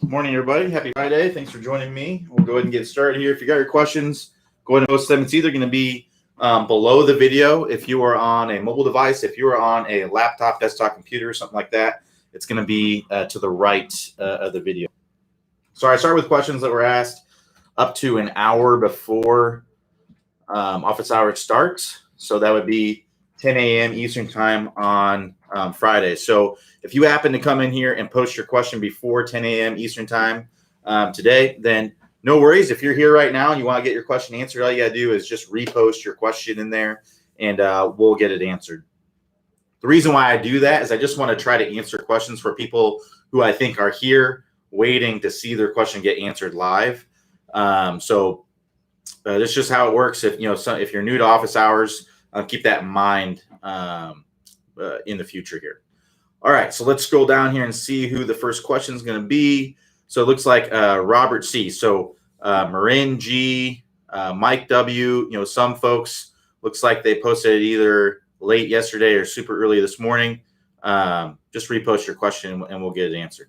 Morning, everybody. Happy Friday. Thanks for joining me. We'll go ahead and get started here. If you got your questions, go ahead and post them. It's either going to be below the video if you are on a mobile device. If you are on a laptop, desktop computer, something like that, it's going to be to the right of the video. So I start with questions that were asked up to an hour before office hours starts. So that would be 10 a.m. Eastern time on Friday. So if you happen to come in here and post your question before 10 a.m. Eastern time today, then no worries. If you're here right now and you want to get your question answered, all you got to do is just repost your question in there and we'll get it answered. The reason why I do that is I just want to try to answer questions for people who I think are here waiting to see their question get answered live. So that's just how it works. If if you're new to office hours, keep that in mind in the future here. All right, so let's scroll down here and see who the first question is going to be. So it looks like Robert C. So Marin G, Mike W. Some folks looks like they posted it either late yesterday or super early this morning. Just repost your question and we'll get it answered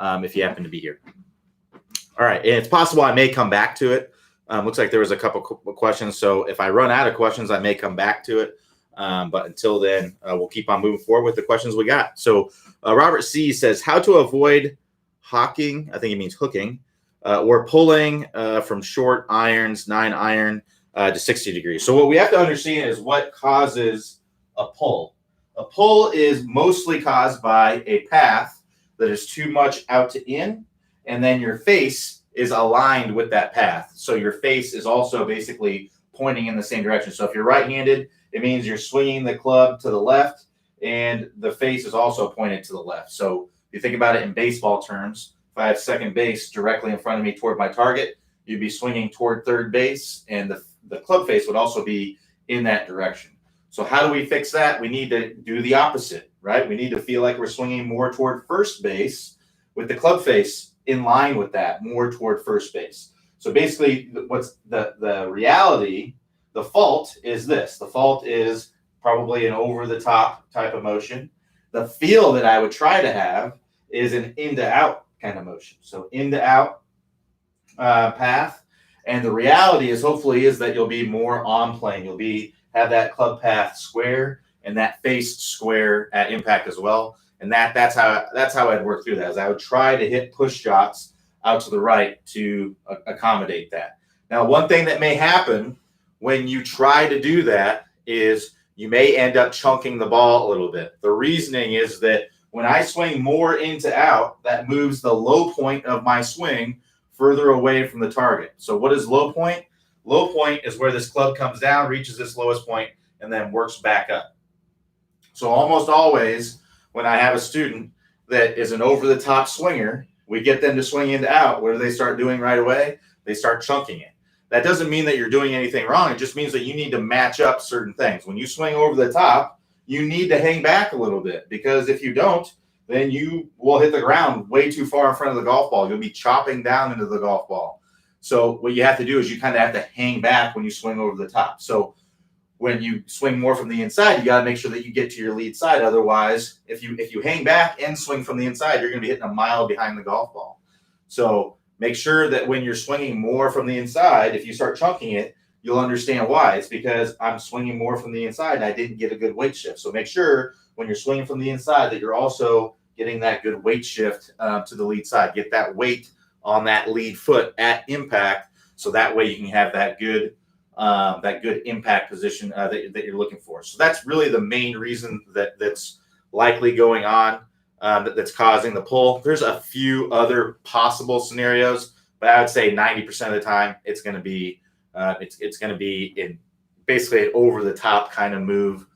if you happen to be here. All right, and it's possible I may come back to it. Looks like there was a couple questions. So if I run out of questions, I may come back to it. But until then, we'll keep on moving forward with the questions we got. So Robert C. says, how to avoid hawking, I think he means hooking, or pulling from short irons, 9-iron to 60 degrees. So what we have to understand is what causes a pull. A pull is mostly caused by a path that is too much out to in, and then your face is aligned with that path. So your face is also basically pointing in the same direction. So if you're right-handed, it means you're swinging the club to the left and the face is also pointed to the left. So if you think about it in baseball terms, if I have second base directly in front of me toward my target, you'd be swinging toward third base and the club face would also be in that direction. So how do we fix that? We need to do the opposite, right? We need to feel like we're swinging more toward first base with the club face in line with that, more toward first base. So basically what's the reality, the fault is this. The fault is probably an over-the-top type of motion. The feel that I would try to have is an in-to-out kind of motion. So in-to-out path. And the reality is hopefully is that you'll be more on plane. You'll have that club path square and that face square at impact as well. And that's how I'd work through that. Is I would try to hit push shots out to the right to accommodate that. Now, one thing that may happen when you try to do that is you may end up chunking the ball a little bit. The reasoning is that when I swing more into out, that moves the low point of my swing further away from the target. So what is low point? Low point is where this club comes down, reaches this lowest point, and then works back up. So almost always when I have a student that is an over-the-top swinger, we get them to swing into out. What do they start doing right away? They start chunking it. That doesn't mean that you're doing anything wrong. It just means that you need to match up certain things. When you swing over the top, you need to hang back a little bit because if you don't, then you will hit the ground way too far in front of the golf ball. You'll be chopping down into the golf ball. So what you have to do is you kind of have to hang back when you swing over the top. So when you swing more from the inside, you got to make sure that you get to your lead side. Otherwise, if you hang back and swing from the inside, you're going to be hitting a mile behind the golf ball. So make sure that when you're swinging more from the inside, if you start chunking it, you'll understand why. It's because I'm swinging more from the inside and I didn't get a good weight shift. So make sure when you're swinging from the inside that you're also getting that good weight shift to the lead side. Get that weight on that lead foot at impact so that way you can have that good impact position that you're looking for. So that's really the main reason that's likely going on that's causing the pull. There's a few other possible scenarios, but I would say 90% of the time it's going to be in basically an over-the-top kind of move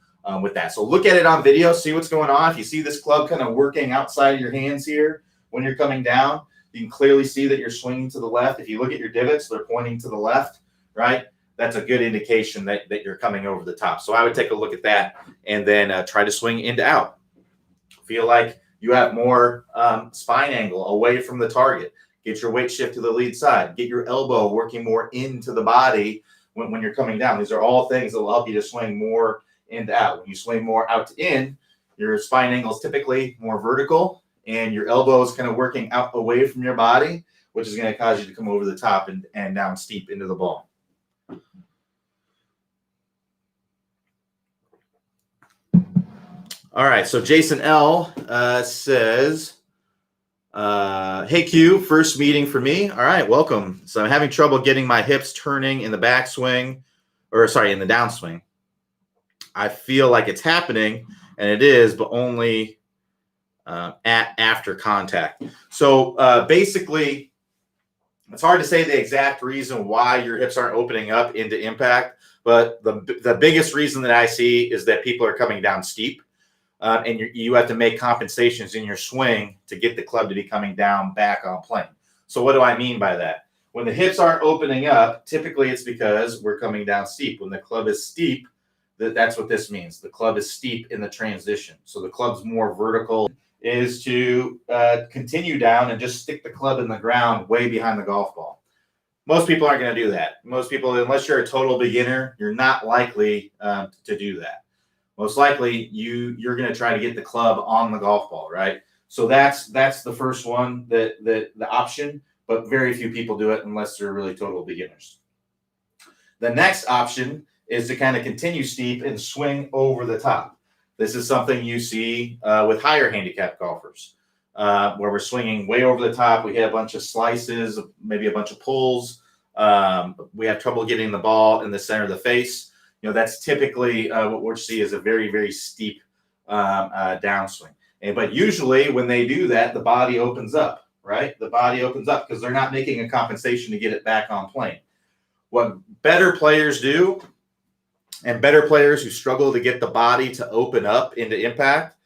with that. So look at it on video, see what's going on. If you see this club kind of working outside of your hands here when you're coming down, you can clearly see that you're swinging to the left. If you look at your divots, they're pointing to the left, right? That's a good indication that you're coming over the top. So I would take a look at that and then try to swing into out. Feel like you have more spine angle away from the target. Get your weight shift to the lead side. Get your elbow working more into the body when you're coming down. These are all things that will help you to swing more into out. When you swing more out to in, your spine angle is typically more vertical and your elbow is kind of working out away from your body, which is going to cause you to come over the top and down steep into the ball. All right, so Jason L says, hey Q, first meeting for me. All right, welcome. So I'm having trouble getting my hips turning in the backswing, in the downswing. I feel like it's happening, and it is, but only after contact. So basically, it's hard to say the exact reason why your hips aren't opening up into impact, but the biggest reason that I see is that people are coming down steep. And you have to make compensations in your swing to get the club to be coming down back on plane. So what do I mean by that? When the hips aren't opening up, typically it's because we're coming down steep. When the club is steep, that's what this means. The club is steep in the transition. So the club's more vertical is to continue down and just stick the club in the ground way behind the golf ball. Most people aren't going to do that. Most people, unless you're a total beginner, you're not likely to do that. Most likely you're going to try to get the club on the golf ball, right? So that's the first one, the option, but very few people do it unless they're really total beginners. The next option is to kind of continue steep and swing over the top. This is something you see with higher handicap golfers, where we're swinging way over the top. We have a bunch of slices, maybe a bunch of pulls. We have trouble getting the ball in the center of the face. That's typically what we'll see is a very, very steep downswing. But usually when they do that, the body opens up, right? The body opens up because they're not making a compensation to get it back on plane. What better players do, and better players who struggle to get the body to open up into impact,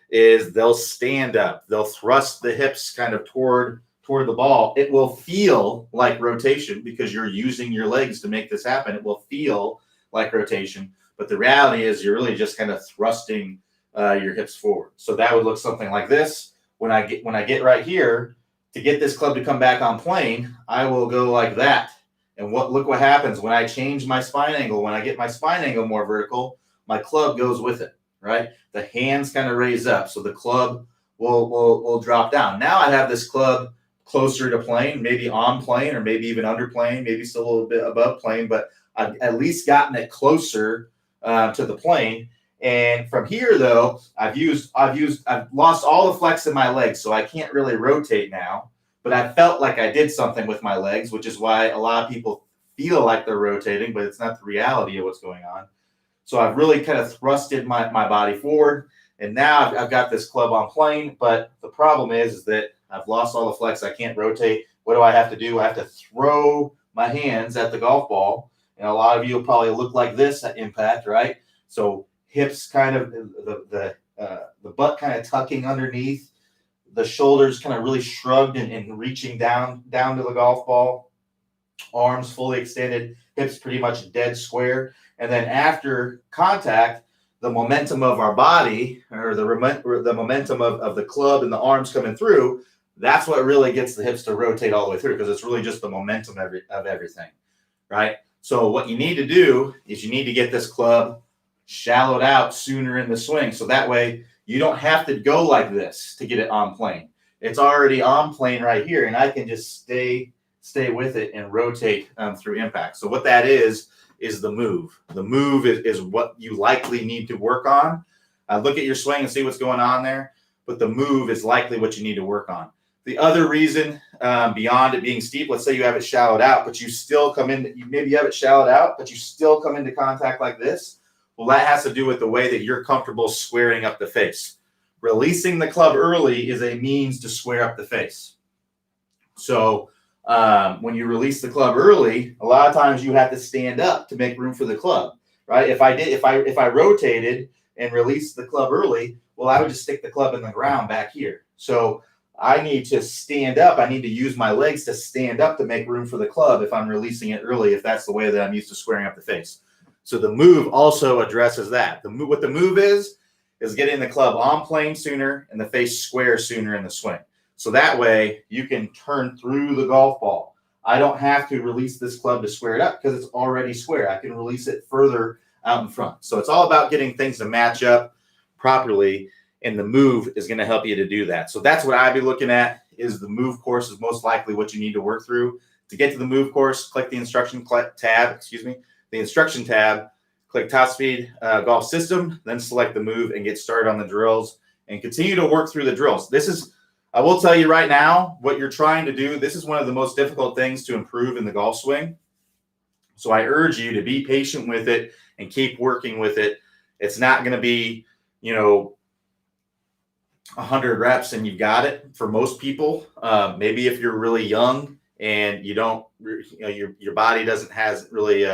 is they'll stand up. They'll thrust the hips kind of toward the ball. It will feel like rotation because you're using your legs to make this happen. It will feel like rotation, but the reality is you're really just kind of thrusting your hips forward. So that would look something like this. When I get right here to get this club to come back on plane, I will go like that. And look what happens when I change my spine angle. When I get my spine angle more vertical, my club goes with it, right? The hands kind of raise up, so the club will drop down. Now I have this club closer to plane, maybe on plane, or maybe even under plane, maybe still a little bit above plane, but I've at least gotten it closer to the plane. And from here, though, I've lost all the flex in my legs, so I can't really rotate now. But I felt like I did something with my legs, which is why a lot of people feel like they're rotating, but it's not the reality of what's going on. So I've really kind of thrusted my body forward, and now I've got this club on plane. But the problem is that I've lost all the flex. I can't rotate. What do I have to do? I have to throw my hands at the golf ball. And a lot of you will probably look like this at impact, right? So hips kind of, the butt kind of tucking underneath, the shoulders kind of really shrugged and reaching down to the golf ball, arms fully extended, hips pretty much dead square. And then after contact, the momentum of our body, or the momentum of the club and the arms coming through, that's what really gets the hips to rotate all the way through, because it's really just the momentum of everything, right? So what you need to do is you need to get this club shallowed out sooner in the swing. So that way you don't have to go like this to get it on plane. It's already on plane right here, and I can just stay with it and rotate through impact. So what that is the move. The move is what you likely need to work on. Look at your swing and see what's going on there, but the move is likely what you need to work on. The other reason, beyond it being steep, let's say you have it shallowed out, but you still come in, maybe you have it shallowed out, but you still come into contact like this. Well, that has to do with the way that you're comfortable squaring up the face. Releasing the club early is a means to square up the face. So when you release the club early, a lot of times you have to stand up to make room for the club, right? If I rotated and released the club early, well, I would just stick the club in the ground back here. So I need to stand up. I need to use my legs to stand up to make room for the club if I'm releasing it early, if that's the way that I'm used to squaring up the face. So the move also addresses that. What the move is getting the club on plane sooner and the face square sooner in the swing. So that way you can turn through the golf ball. I don't have to release this club to square it up because it's already square. I can release it further out in front. So it's all about getting things to match up properly. and the move is going to help you to do that. So that's what I'd be looking at. Is the move course is most likely what you need to work through. To get to the move course, click the instruction tab, the instruction tab, click Top Speed Golf System, then select the move and get started on the drills and continue to work through the drills. I will tell you right now, what you're trying to do, this is one of the most difficult things to improve in the golf swing. So I urge you to be patient with it and keep working with it. It's not going to be, 100 reps and you've got it for most people. Maybe if you're really young and you don't, your body hasn't really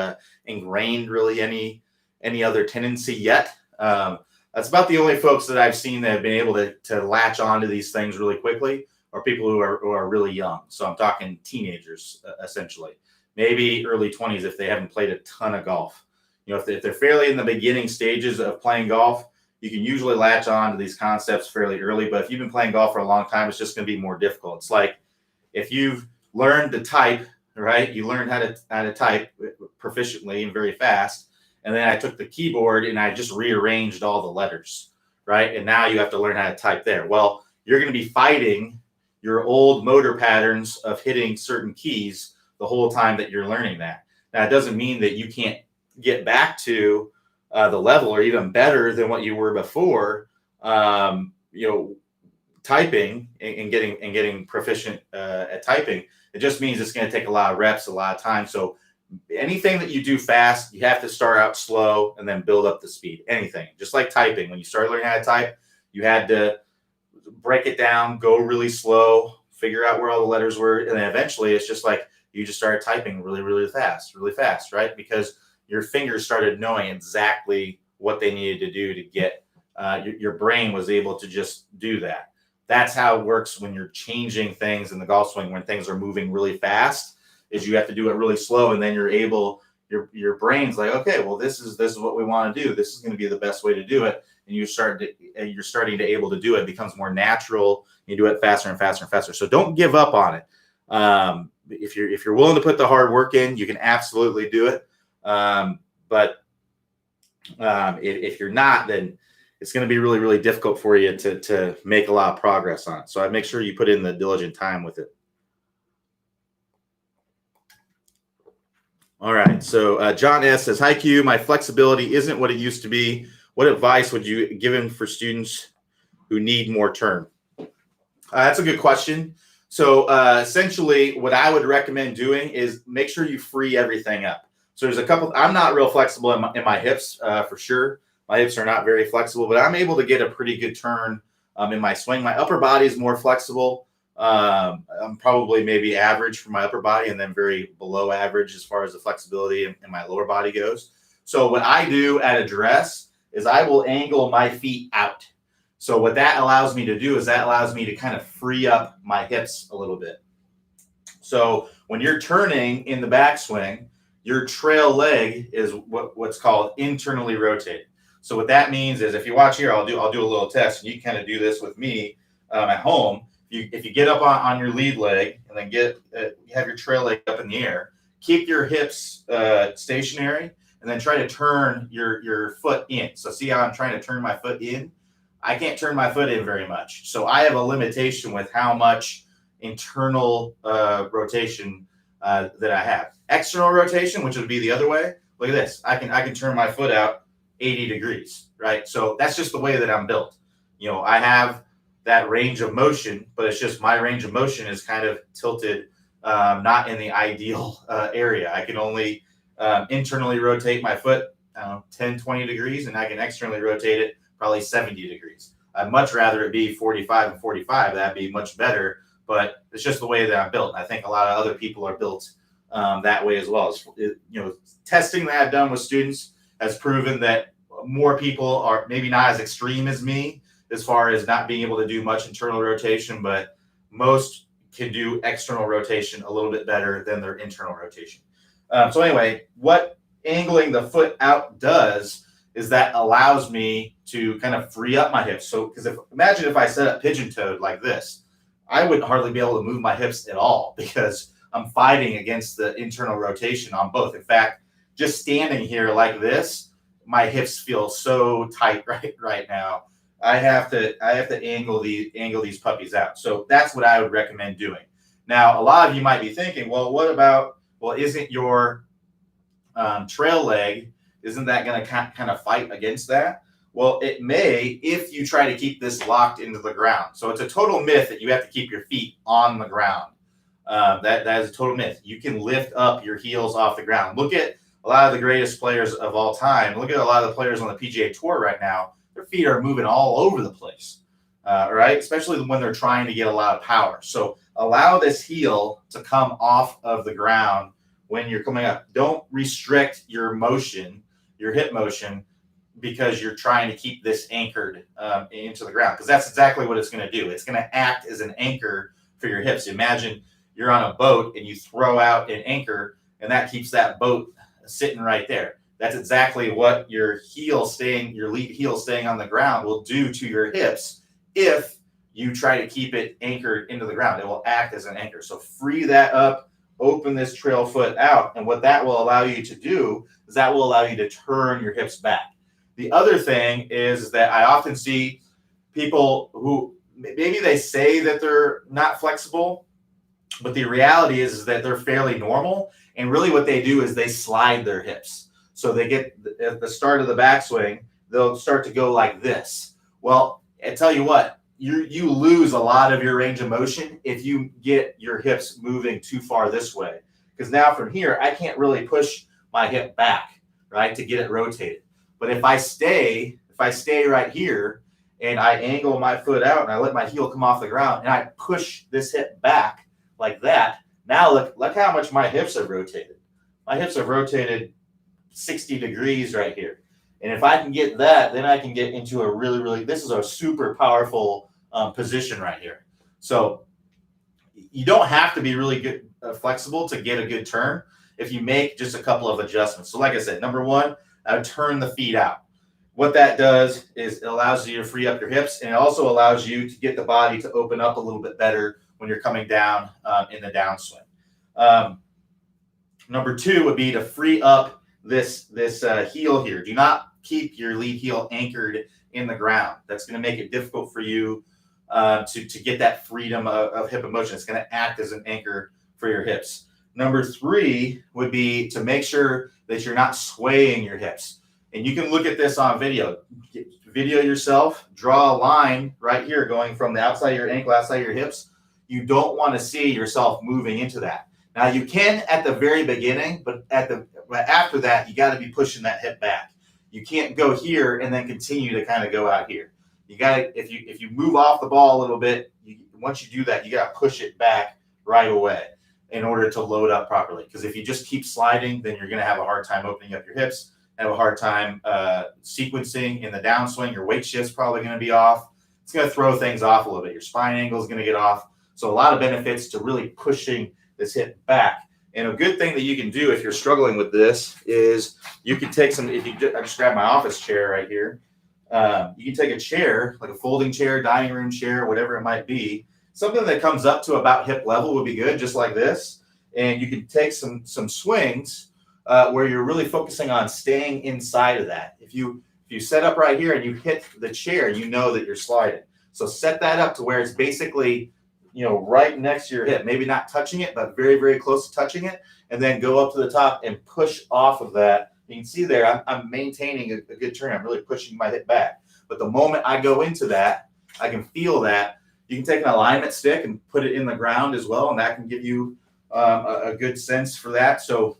ingrained really any other tendency yet. That's about the only folks that I've seen that have been able to latch onto these things really quickly, or people who are really young. So I'm talking teenagers, essentially, maybe early 20s if they haven't played a ton of golf. If they're fairly in the beginning stages of playing golf, you can usually latch on to these concepts fairly early. But if you've been playing golf for a long time, it's just going to be more difficult. It's like if you've learned to type, right? You learned how to type proficiently and very fast. And then I took the keyboard and I just rearranged all the letters, right? And now you have to learn how to type there. Well, you're going to be fighting your old motor patterns of hitting certain keys the whole time that you're learning that. Now, it doesn't mean that you can't get back to the level or even better than what you were before, typing and getting proficient at typing. It just means it's going to take a lot of reps, a lot of time. So anything that you do fast, you have to start out slow and then build up the speed. Anything, just like typing. When you started learning how to type, you had to break it down, go really slow, figure out where all the letters were. And then eventually it's just like you just started typing really, really fast, right? Because your fingers started knowing exactly what they needed to do to get your brain was able to just do that. That's how it works when you're changing things in the golf swing, when things are moving really fast. Is you have to do it really slow, and then your brain's like, okay, well, this is what we want to do. This is going to be the best way to do it, and you're starting to able to do it. It becomes more natural. You do it faster and faster and faster. So don't give up on it. If you're willing to put the hard work in, you can absolutely do it. But if you're not, then it's going to be really, really difficult for you to make a lot of progress on it. So I make sure you put in the diligent time with it. All right. So John S. says, hi, Q. My flexibility isn't what it used to be. What advice would you give for students who need more turn? That's a good question. So essentially, what I would recommend doing is make sure you free everything up. So there's a couple. I'm not real flexible in my hips for sure. My hips are not very flexible, but I'm able to get a pretty good turn in my swing. My upper body is more flexible. I'm probably maybe average for my upper body and then very below average as far as the flexibility in my lower body goes. So what I do at address is I will angle my feet out. So what that allows me to do is that allows me to kind of free up my hips a little bit. So when you're turning in the backswing, your trail leg is what's called internally rotated. So what that means is, if you watch here, I'll do a little test, and you can kind of do this with me at home. If you get up on your lead leg and then have your trail leg up in the air, keep your hips stationary, and then try to turn your foot in. So see how I'm trying to turn my foot in? I can't turn my foot in very much. So I have a limitation with how much internal rotation that I have. External rotation, which would be the other way. Look at this. I can turn my foot out 80 degrees, right? So that's just the way that I'm built. I have that range of motion, but it's just my range of motion is kind of tilted, not in the ideal area. I can only internally rotate my foot 10, 20 degrees, and I can externally rotate it probably 70 degrees. I'd much rather it be 45 and 45. That'd be much better, but it's just the way that I'm built. And I think a lot of other people are built that way as well. Testing that I've done with students has proven that more people are maybe not as extreme as me as far as not being able to do much internal rotation, but most can do external rotation a little bit better than their internal rotation. So anyway, what angling the foot out does is that allows me to kind of free up my hips. So, because imagine if I set up pigeon-toed like this, I wouldn't hardly be able to move my hips at all because I'm fighting against the internal rotation on both. In fact, just standing here like this, my hips feel so tight right now. I have to angle these puppies out. So that's what I would recommend doing. Now, a lot of you might be thinking, well, what about, well, isn't your trail leg, isn't that going to kind of fight against that? Well, it may if you try to keep this locked into the ground. So it's a total myth that you have to keep your feet on the ground. That is a total myth. You can lift up your heels off the ground. Look at a lot of the greatest players of all time. Look at a lot of the players on the PGA Tour right now. Their feet are moving all over the place, right? Especially when they're trying to get a lot of power. So allow this heel to come off of the ground when you're coming up. Don't restrict your motion, your hip motion, because you're trying to keep this anchored into the ground, because that's exactly what it's going to do. It's going to act as an anchor for your hips. Imagine you're on a boat and you throw out an anchor, and that keeps that boat sitting right there. That's exactly what your lead heel staying on the ground will do to your hips if you try to keep it anchored into the ground. It will act as an anchor. So free that up, open this trail foot out, and what that will allow you to do is that will allow you to turn your hips back. The other thing is that I often see people who maybe they say that they're not flexible, but the reality is that they're fairly normal. And really what they do is they slide their hips. So they get at the start of the backswing, they'll start to go like this. Well, I tell you what, you lose a lot of your range of motion if you get your hips moving too far this way. Because now from here, I can't really push my hip back, right, to get it rotated. But if I stay right here and I angle my foot out and I let my heel come off the ground and I push this hip back like that, now look how much my hips have rotated. My hips have rotated 60 degrees right here. And if I can get that, then I can get into a really, this is a super powerful position right here. So you don't have to be really good, flexible to get a good turn if you make just a couple of adjustments. So like I said, number one, I would turn the feet out. What that does is it allows you to free up your hips, and it also allows you to get the body to open up a little bit better when you're coming down in the downswing. Number two would be to free up this heel here. Do not keep your lead heel anchored in the ground. That's going to make it difficult for you to get that freedom of hip motion. It's going to act as an anchor for your hips. Number three would be to make sure that you're not swaying your hips. And you can look at this on video. Video yourself, draw a line right here going from the outside of your ankle, outside of your hips. You don't want to see yourself moving into that. Now you can at the very beginning, but after that, you got to be pushing that hip back. You can't go here and then continue to kind of go out here. You got to, if you move off the ball a little bit, once you do that, you got to push it back right away in order to load up properly. Because if you just keep sliding, then you're going to have a hard time opening up your hips, have a hard time sequencing in the downswing. Your weight shift's probably going to be off. It's going to throw things off a little bit. Your spine angle is going to get off. So a lot of benefits to really pushing this hip back. And a good thing that you can do if you're struggling with this is you can take some, I just grab my office chair right here. You can take a chair, like a folding chair, dining room chair, whatever it might be. Something that comes up to about hip level would be good, just like this. And you can take some swings where you're really focusing on staying inside of that. If you set up right here and you hit the chair, you know that you're sliding. So set that up to where it's basically, right next to your hip, maybe not touching it, but very, very close to touching it. And then go up to the top and push off of that. You can see there, I'm maintaining a good turn. I'm really pushing my hip back. But the moment I go into that, I can feel that. You can take an alignment stick and put it in the ground as well, and that can give you a good sense for that. So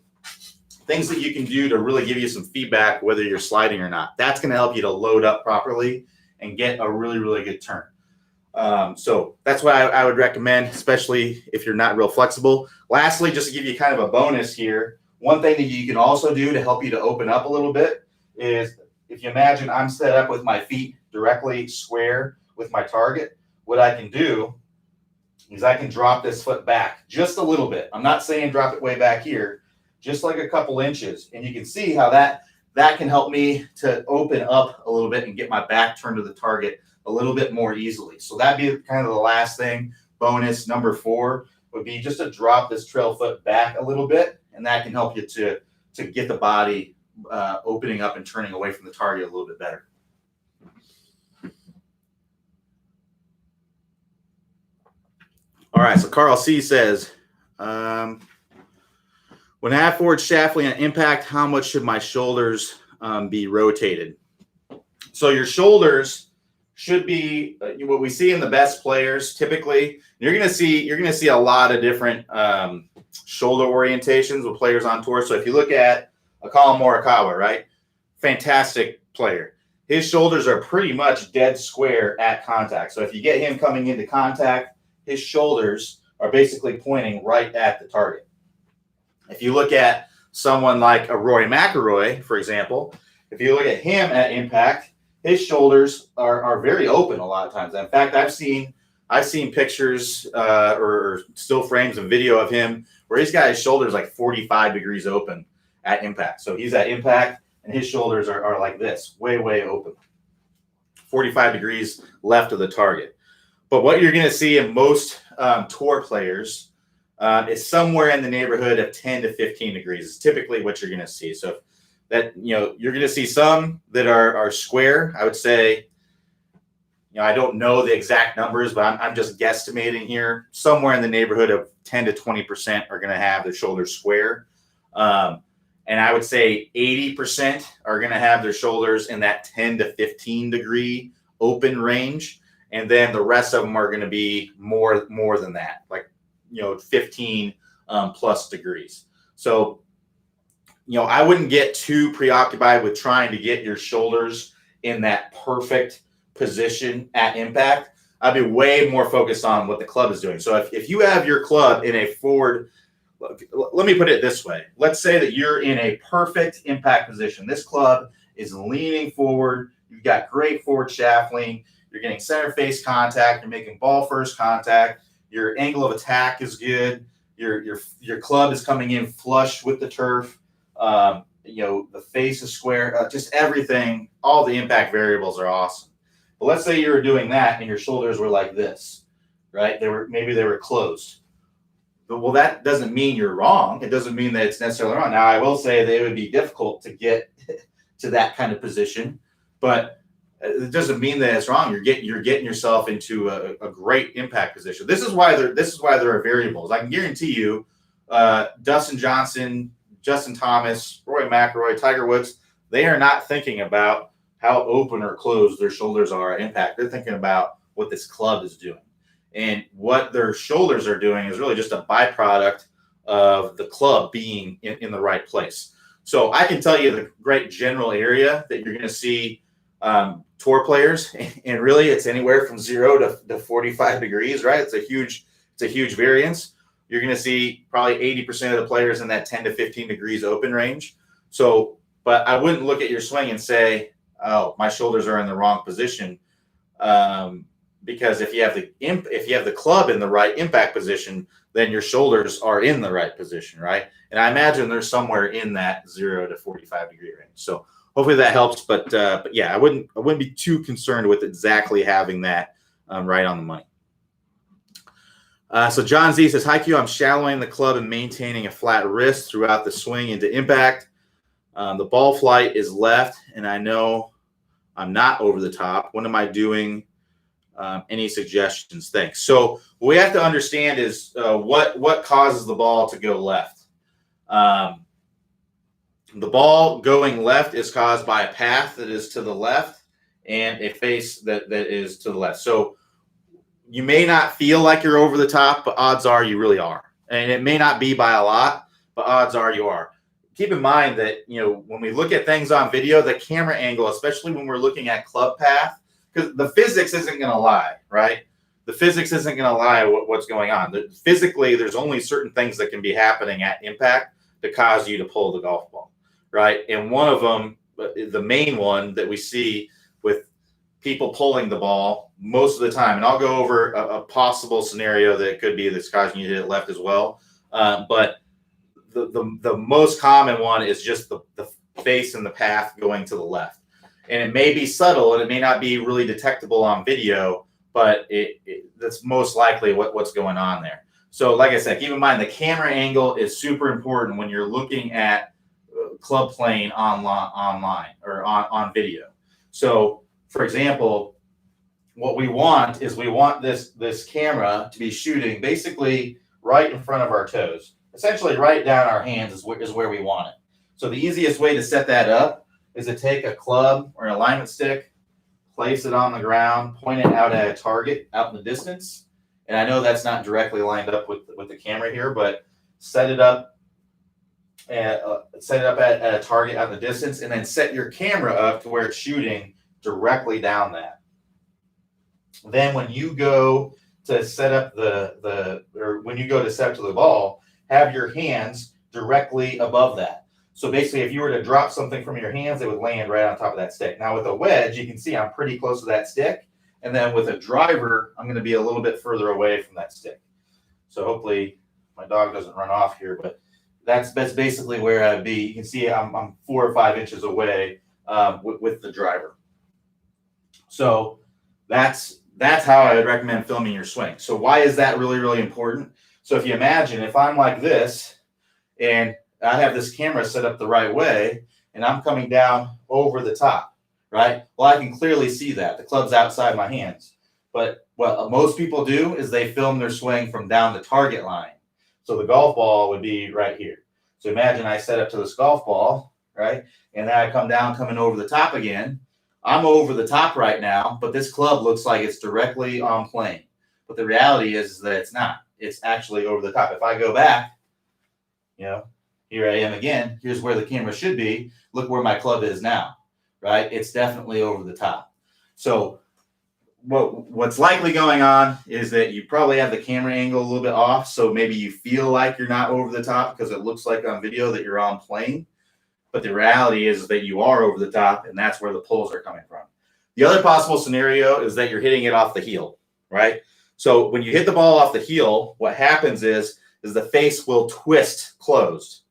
things that you can do to really give you some feedback, whether you're sliding or not. That's going to help you to load up properly and get a really, really good turn. So that's what I would recommend, especially if you're not real flexible. Lastly, just to give you kind of a bonus here, one thing that you can also do to help you to open up a little bit is if you imagine I'm set up with my feet directly square with my target, what I can do is I can drop this foot back just a little bit. I'm not saying drop it way back here, just like a couple inches. And you can see how that can help me to open up a little bit and get my back turned to the target a little bit more easily. So that'd be kind of the last thing. Bonus number 4 would be just to drop this trail foot back a little bit, and that can help you to get the body opening up and turning away from the target a little bit better. All right, so Carl C says, when I have forward shaftly on impact, how much should my shoulders be rotated? So your shoulders should be what we see in the best players. Typically, you're going to see a lot of different shoulder orientations with players on tour. So if you look at a Colin Morikawa, right, fantastic player. His shoulders are pretty much dead square at contact. So if you get him coming into contact, his shoulders are basically pointing right at the target. If you look at someone like a Rory McIlroy, for example, if you look at him at impact, his shoulders are very open a lot of times. In fact, I've seen pictures or still frames and video of him where he's got his shoulders like 45 degrees open at impact. So he's at impact and his shoulders are like this, way, way open, 45 degrees left of the target. But what you're going to see in most tour players is somewhere in the neighborhood of 10 to 15 degrees is typically what you're going to see. So that, you're going to see some that are square. I would say, I don't know the exact numbers, but I'm just guesstimating here. Somewhere in the neighborhood of 10 to 20% are going to have their shoulders square. And I would say 80% are going to have their shoulders in that 10 to 15 degree open range. And then the rest of them are going to be more than that, like, 15 plus degrees. So, I wouldn't get too preoccupied with trying to get your shoulders in that perfect position at impact. I'd be way more focused on what the club is doing. So if you have your club in a forward, let me put it this way. Let's say that you're in a perfect impact position. This club is leaning forward. You've got great forward shaft lean. You're getting center face contact. You're making ball first contact. Your angle of attack is good. Your club is coming in flush with the turf. The face is square. Just everything. All the impact variables are awesome. But let's say you were doing that and your shoulders were like this, right? Maybe they were closed. But, well, that doesn't mean you're wrong. It doesn't mean that it's necessarily wrong. Now, I will say that it would be difficult to get to that kind of position, but it doesn't mean that it's wrong. You're getting yourself into a great impact position. This is why there are variables. I can guarantee you, Dustin Johnson, Justin Thomas, Rory McIlroy, Tiger Woods, they are not thinking about how open or closed their shoulders are at impact. They're thinking about what this club is doing. And what their shoulders are doing is really just a byproduct of the club being in the right place. So I can tell you the great general area that you're going to see tour players, and really it's anywhere from 0 to 45 degrees, right? It's a huge variance. You're going to see probably 80% of the players in that 10 to 15 degrees open range. So, but I wouldn't look at your swing and say, oh, my shoulders are in the wrong position. Because if you have the club in the right impact position, then your shoulders are in the right position, right? And I imagine they're somewhere in that 0 to 45 degree range. So hopefully that helps. But yeah, I wouldn't be too concerned with exactly having that right on the money. So John Z says, hi Q, I'm shallowing the club and maintaining a flat wrist throughout the swing into impact. The ball flight is left, and I know I'm not over the top. What am I doing? Any suggestions? Thanks. So what we have to understand is what causes the ball to go left. The ball going left is caused by a path that is to the left and a face that is to the left. So you may not feel like you're over the top, but odds are you really are. And it may not be by a lot, but odds are you are. Keep in mind that, when we look at things on video, the camera angle, especially when we're looking at club path, because the physics isn't going to lie, right? The physics isn't going to lie what's going on. Physically, there's only certain things that can be happening at impact to cause you to pull the golf ball, right? And one of them, the main one that we see with people pulling the ball most of the time, and I'll go over a possible scenario that it could be that's causing you to hit it left as well. But the most common one is just the face and the path going to the left. And it may be subtle and it may not be really detectable on video, but that's most likely what's going on there. So like I said, keep in mind the camera angle is super important when you're looking at club playing online or on video. So for example, what we want is we want this camera to be shooting basically right in front of our toes. Essentially right down our hands is where we want it. So the easiest way to set that up is to take a club or an alignment stick, place it on the ground, point it out at a target out in the distance. And I know that's not directly lined up with the camera here, but set it up at a target out in the distance, and then set your camera up to where it's shooting directly down that. Then when you go to set up when you go to set up to the ball, have your hands directly above that. So basically, if you were to drop something from your hands, it would land right on top of that stick. Now with a wedge, you can see I'm pretty close to that stick. And then with a driver, I'm going to be a little bit further away from that stick. So hopefully my dog doesn't run off here, but that's basically where I'd be. You can see I'm 4 or 5 inches away with the driver. So that's how I would recommend filming your swing. So why is that really, really important? So if you imagine, if I'm like this and I have this camera set up the right way and I'm coming down over the top, right? Well, I can clearly see that. The club's outside my hands. But what most people do is they film their swing from down the target line. So the golf ball would be right here. So imagine I set up to this golf ball, right? And then I come down, coming over the top again. I'm over the top right now, but this club looks like it's directly on plane. But the reality is that it's not. It's actually over the top. If I go back, here I am again. Here's where the camera should be. Look where my club is now, right? It's definitely over the top. So what's likely going on is that you probably have the camera angle a little bit off. So maybe you feel like you're not over the top because it looks like on video that you're on plane. But the reality is that you are over the top, and that's where the pulls are coming from. The other possible scenario is that you're hitting it off the heel, right? So when you hit the ball off the heel, what happens is the face will twist closed.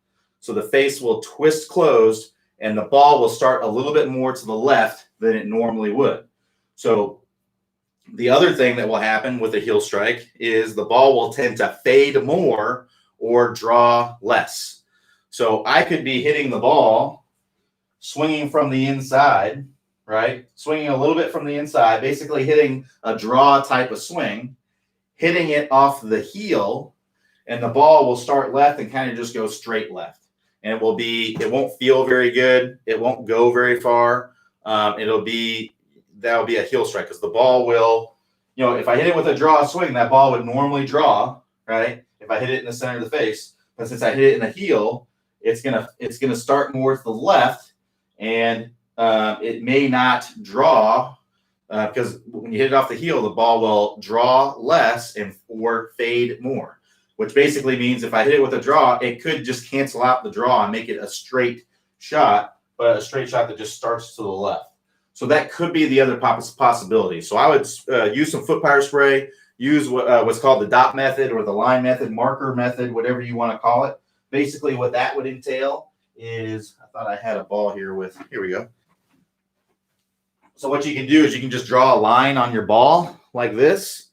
So the face will twist closed, and the ball will start a little bit more to the left than it normally would. So the other thing that will happen with a heel strike is the ball will tend to fade more or draw less. So I could be hitting the ball, swinging from the inside, right? Swinging a little bit from the inside, basically hitting a draw type of swing, hitting it off the heel, and the ball will start left and kind of just go straight left. And it won't feel very good. It won't go very far. That'll be a heel strike because the ball will, if I hit it with a draw swing, that ball would normally draw, right? If I hit it in the center of the face. But since I hit it in the heel, it's gonna start more to the left, and it may not draw because when you hit it off the heel, the ball will draw less or fade more, which basically means if I hit it with a draw, it could just cancel out the draw and make it a straight shot, but a straight shot that just starts to the left. So that could be the other possibility. So I would use some foot power spray, use what's called the dot method or the line method, marker method, whatever you want to call it. Basically, what that would entail is, I thought I had a ball here we go. So what you can do is you can just draw a line on your ball like this.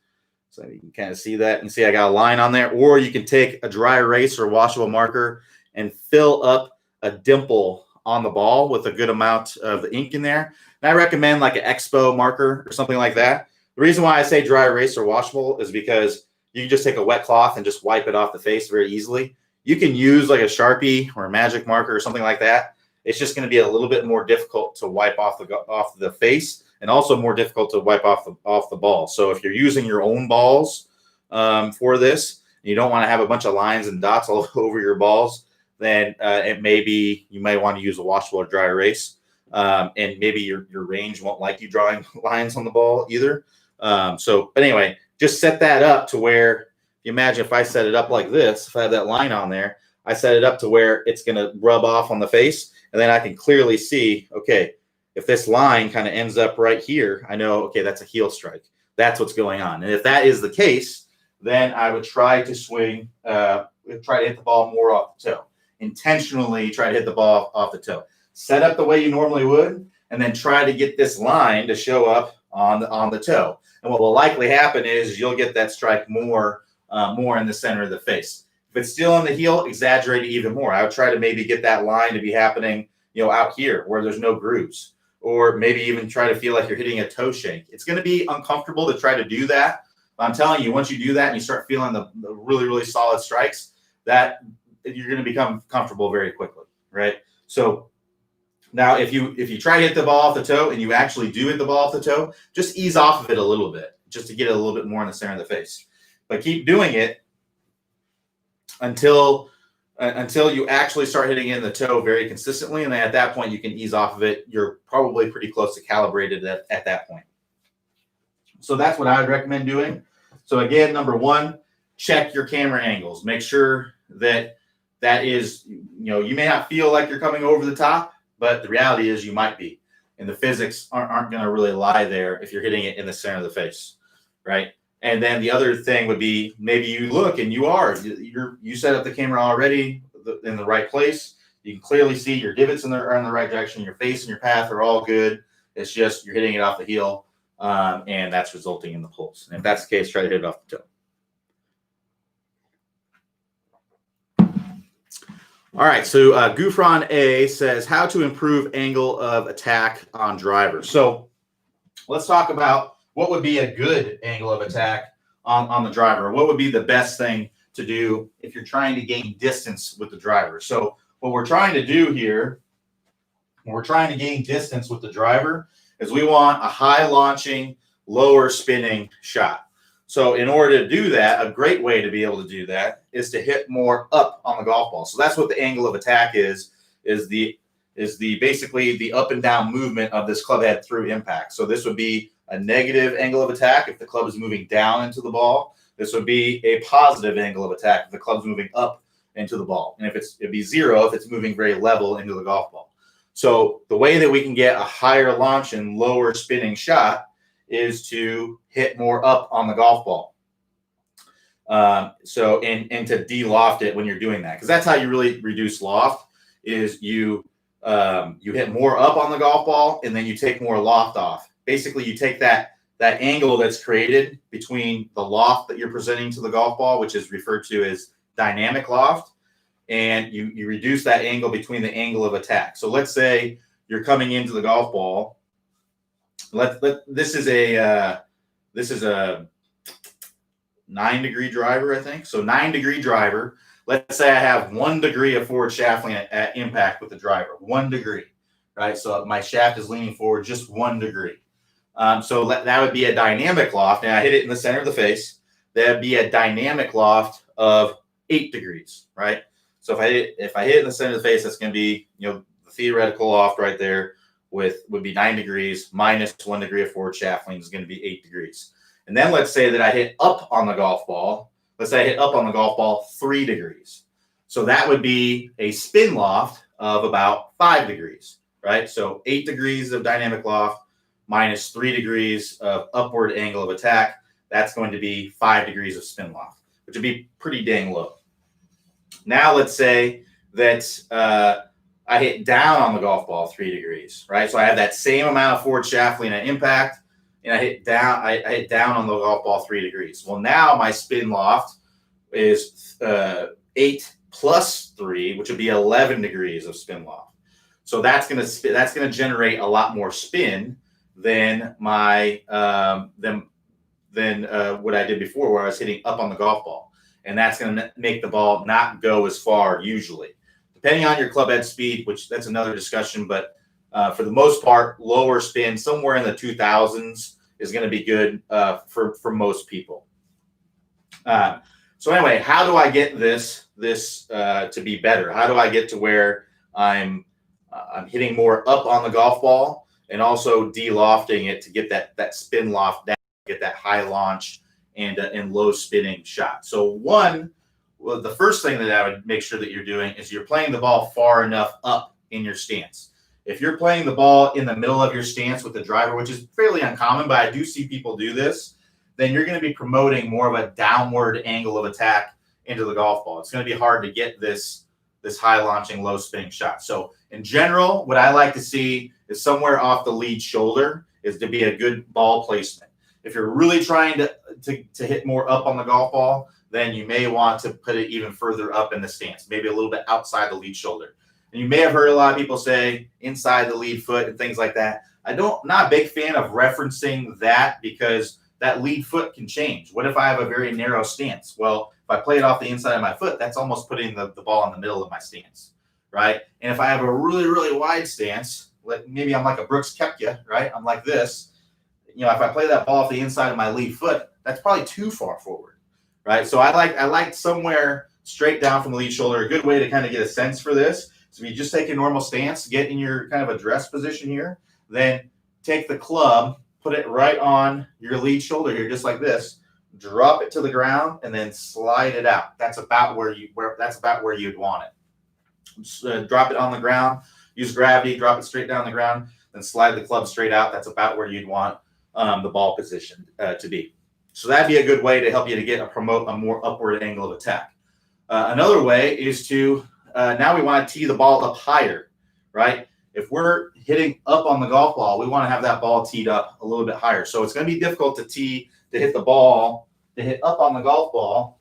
So you can kind of see that and see I got a line on there. Or you can take a dry erase or washable marker and fill up a dimple on the ball with a good amount of the ink in there. And I recommend like an Expo marker or something like that. The reason why I say dry erase or washable is because you can just take a wet cloth and just wipe it off the face very easily. You can use like a Sharpie or a magic marker or something like that. It's just going to be a little bit more difficult to wipe off the face, and also more difficult to wipe off the ball. So if you're using your own balls for this, you don't want to have a bunch of lines and dots all over your balls, then you might want to use a washable or dry erase. And maybe your range won't like you drawing lines on the ball either. But anyway, just set that up to where, you imagine if I set it up like this, if I have that line on there, I set it up to where it's going to rub off on the face, and then I can clearly see, okay, if this line kind of ends up right here, I know, okay, that's a heel strike. That's what's going on. And if that is the case, then I would try to swing, try to hit the ball more off the toe. Intentionally try to hit the ball off the toe. Set up the way you normally would, and then try to get this line to show up on the toe. And what will likely happen is you'll get that strike more in the center of the face. If it's still on the heel, exaggerate it even more. I would try to maybe get that line to be happening, out here where there's no grooves. or maybe even try to feel like you're hitting a toe shank. It's going to be uncomfortable to try to do that. But I'm telling you, once you do that and you start feeling the really, really solid strikes, that you're going to become comfortable very quickly, right? So now if you try to hit the ball off the toe and you actually do hit the ball off the toe, just ease off of it a little bit just to get it a little bit more in the center of the face. But keep doing it until you actually start hitting it in the toe very consistently. And then at that point, you can ease off of it. You're probably pretty close to calibrated at that point. So that's what I would recommend doing. So again, number one, check your camera angles. Make sure that is, you may not feel like you're coming over the top, but the reality is you might be. And the physics aren't going to really lie there if you're hitting it in the center of the face, right? And then the other thing would be maybe you look and you set up the camera already in the right place. You can clearly see your divots are in the right direction. Your face and your path are all good. It's just you're hitting it off the heel, and that's resulting in the pulse. And if that's the case, try to hit it off the toe. All right, so Gufron A says how to improve angle of attack on drivers. So let's talk about what would be a good angle of attack on the driver. What would be the best thing to do if you're trying to gain distance with the driver? So what we're trying to do here, when we're trying to gain distance with the driver, is we want a high launching, lower spinning shot. So in order to do that, a great way to be able to do that is to hit more up on the golf ball. So that's what the angle of attack is basically the up and down movement of this club head through impact. So this would be a negative angle of attack if the club is moving down into the ball. This would be a positive angle of attack if the club's moving up into the ball. And it'd be zero if it's moving very level into the golf ball. So the way that we can get a higher launch and lower spinning shot is to hit more up on the golf ball. And to de-loft it when you're doing that, because that's how you really reduce loft. Is you hit more up on the golf ball and then you take more loft off. Basically, you take that angle that's created between the loft that you're presenting to the golf ball, which is referred to as dynamic loft, and you reduce that angle between the angle of attack. So let's say you're coming into the golf ball. This is a 9-degree driver, I think. So 9-degree driver. Let's say I have 1 degree of forward shaft lean at impact with the driver. 1 degree, right? So my shaft is leaning forward just 1 degree. So that would be a dynamic loft. And I hit it in the center of the face. That'd be a dynamic loft of 8 degrees, right? So if I hit it in the center of the face, that's going to be, the theoretical loft right there would be 9 degrees minus 1 degree of forward shaft lean is going to be 8 degrees. And then let's say that I hit up on the golf ball. Let's say I hit up on the golf ball 3 degrees. So that would be a spin loft of about 5 degrees, right? So 8 degrees of dynamic loft minus 3 degrees of upward angle of attack. That's going to be 5 degrees of spin loft, which would be pretty dang low. Now let's say that I hit down on the golf ball 3 degrees, right? So I have that same amount of forward shaft lean at impact, and I hit down on the golf ball 3 degrees. Well, now my spin loft is 8 plus 3, which would be 11 degrees of spin loft. So that's gonna generate a lot more spin than my than what I did before, where I was hitting up on the golf ball, and that's gonna make the ball not go as far usually. Depending on your club head speed, which that's another discussion, but for the most part, lower spin, somewhere in the 2000s, is going to be good for most people. So anyway, how do I get this to be better? How do I get to where I'm hitting more up on the golf ball and also de-lofting it to get that spin loft down, get that high launch and low spinning shot? So the first thing that I would make sure that you're doing is you're playing the ball far enough up in your stance. If you're playing the ball in the middle of your stance with the driver, which is fairly uncommon, but I do see people do this, then you're going to be promoting more of a downward angle of attack into the golf ball. It's going to be hard to get this high launching, low spinning shot. So in general, what I like to see is somewhere off the lead shoulder is to be a good ball placement. If you're really trying to hit more up on the golf ball, then you may want to put it even further up in the stance, maybe a little bit outside the lead shoulder. And you may have heard a lot of people say inside the lead foot and things like that. not a big fan of referencing that because that lead foot can change. What if I have a very narrow stance? Well, if I play it off the inside of my foot, that's almost putting the ball in the middle of my stance, right? And if I have a really, really wide stance, maybe I'm like a Brooks Koepka, right? I'm like this. If I play that ball off the inside of my lead foot, that's probably too far forward, right? So I like somewhere straight down from the lead shoulder. A good way to kind of get a sense for this is if you just take a normal stance, get in your kind of address position here, then take the club, put it right on your lead shoulder here, just like this, drop it to the ground, and then slide it out. That's about where you'd want it. Just, drop it on the ground, use gravity, drop it straight down the ground, then slide the club straight out. That's about where you'd want the ball position to be. So that'd be a good way to help you to promote a more upward angle of attack. Another way is to now we want to tee the ball up higher, right? If we're hitting up on the golf ball, we want to have that ball teed up a little bit higher. So it's going to be difficult to hit the ball, to hit up on the golf ball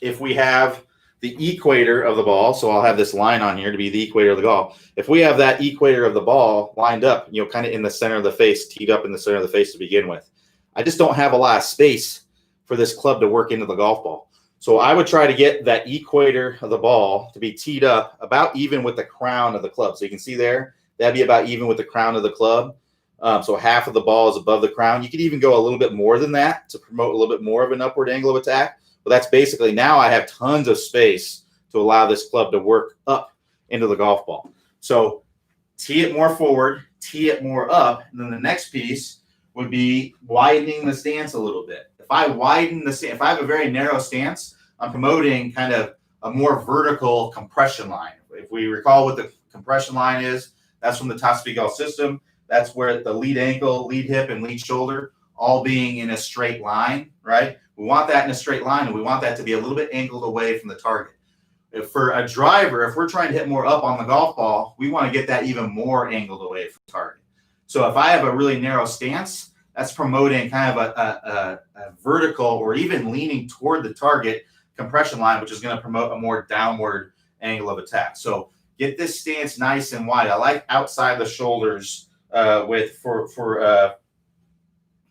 if we have the equator of the ball. So I'll have this line on here to be the equator of the golf. If we have that equator of the ball lined up, kind of in the center of the face, teed up in the center of the face to begin with, I just don't have a lot of space for this club to work into the golf ball. So I would try to get that equator of the ball to be teed up about even with the crown of the club. So you can see there, that'd be about even with the crown of the club. So half of the ball is above the crown. You could even go a little bit more than that to promote a little bit more of an upward angle of attack. But that's basically, now I have tons of space to allow this club to work up into the golf ball. So tee it more forward, tee it more up. And then the next piece would be widening the stance a little bit. If I widen the stance, if I have a very narrow stance, I'm promoting kind of a more vertical compression line. If we recall what the compression line is, that's from the top speed golf system. That's where the lead ankle, lead hip, and lead shoulder all being in a straight line, right? We want that in a straight line, and we want that to be a little bit angled away from the target. If for a driver, if we're trying to hit more up on the golf ball, we want to get that even more angled away from the target. So if I have a really narrow stance, that's promoting kind of a vertical or even leaning toward the target compression line, which is going to promote a more downward angle of attack. So get this stance nice and wide. I like outside the shoulders for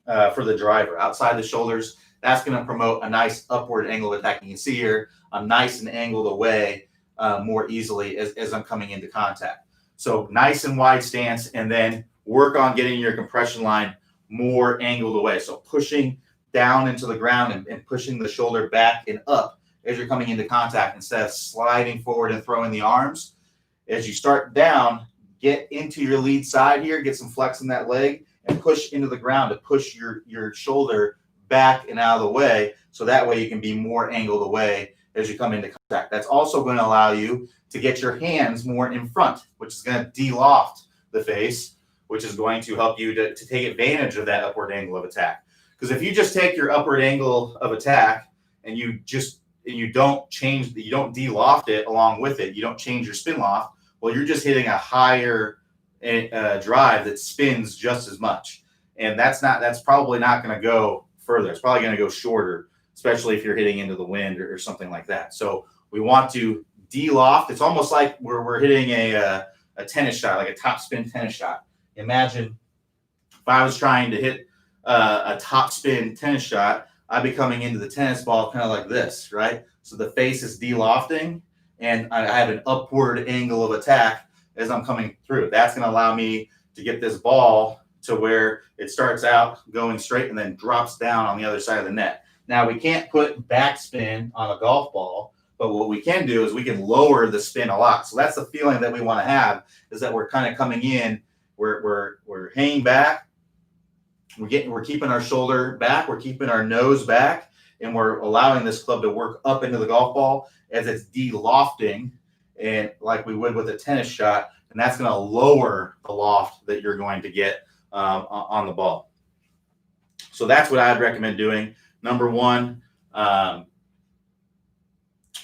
the driver. Outside the shoulders, that's going to promote a nice upward angle of attack. You can see here, I'm nice and angled away more easily as I'm coming into contact. So nice and wide stance, and then work on getting your compression line more angled away. So pushing down into the ground and pushing the shoulder back and up as you're coming into contact instead of sliding forward and throwing the arms. As you start down, get into your lead side here, get some flex in that leg, and push into the ground to push your shoulder back and out of the way, so that way you can be more angled away as you come into contact. That's also going to allow you to get your hands more in front, which is going to de-loft the face, which is going to help you to take advantage of that upward angle of attack. Because if you just take your upward angle of attack and you don't de-loft it along with it, you don't change your spin loft, well, you're just hitting a higher drive that spins just as much. And that's probably not going to go further. It's probably going to go shorter, especially if you're hitting into the wind or something like that. So we want to de-loft. It's almost like we're hitting a tennis shot, like a top spin tennis shot. Imagine if I was trying to hit a top spin tennis shot, I'd be coming into the tennis ball kind of like this, right? So the face is de-lofting, and I have an upward angle of attack as I'm coming through. That's going to allow me to get this ball to where it starts out going straight and then drops down on the other side of the net. Now, we can't put backspin on a golf ball, but what we can do is we can lower the spin a lot. So that's the feeling that we want to have, is that we're kind of coming in, we're hanging back, we're keeping our shoulder back, we're keeping our nose back, and we're allowing this club to work up into the golf ball as it's de-lofting, and like we would with a tennis shot, and that's going to lower the loft that you're going to get on the ball. So that's what I'd recommend doing. Number one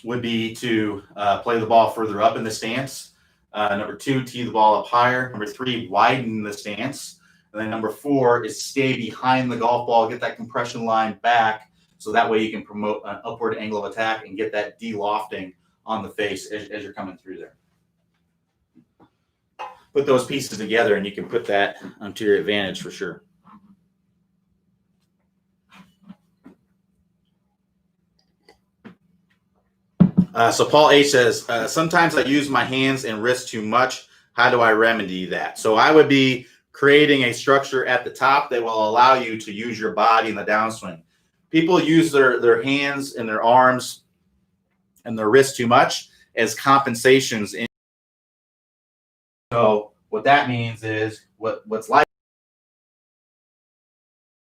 would be to play the ball further up in the stance. Number two, tee the ball up higher. Number three, widen the stance. And then number four is stay behind the golf ball, get that compression line back, so that way you can promote an upward angle of attack and get that de-lofting on the face as you're coming through there. put those pieces together, and you can put that onto your advantage for sure. So Paul H says, sometimes I use my hands and wrists too much. How do I remedy that? So I would be creating a structure at the top that will allow you to use your body in the downswing. People use their hands and their arms and their wrists too much as compensations. So what that means is what's like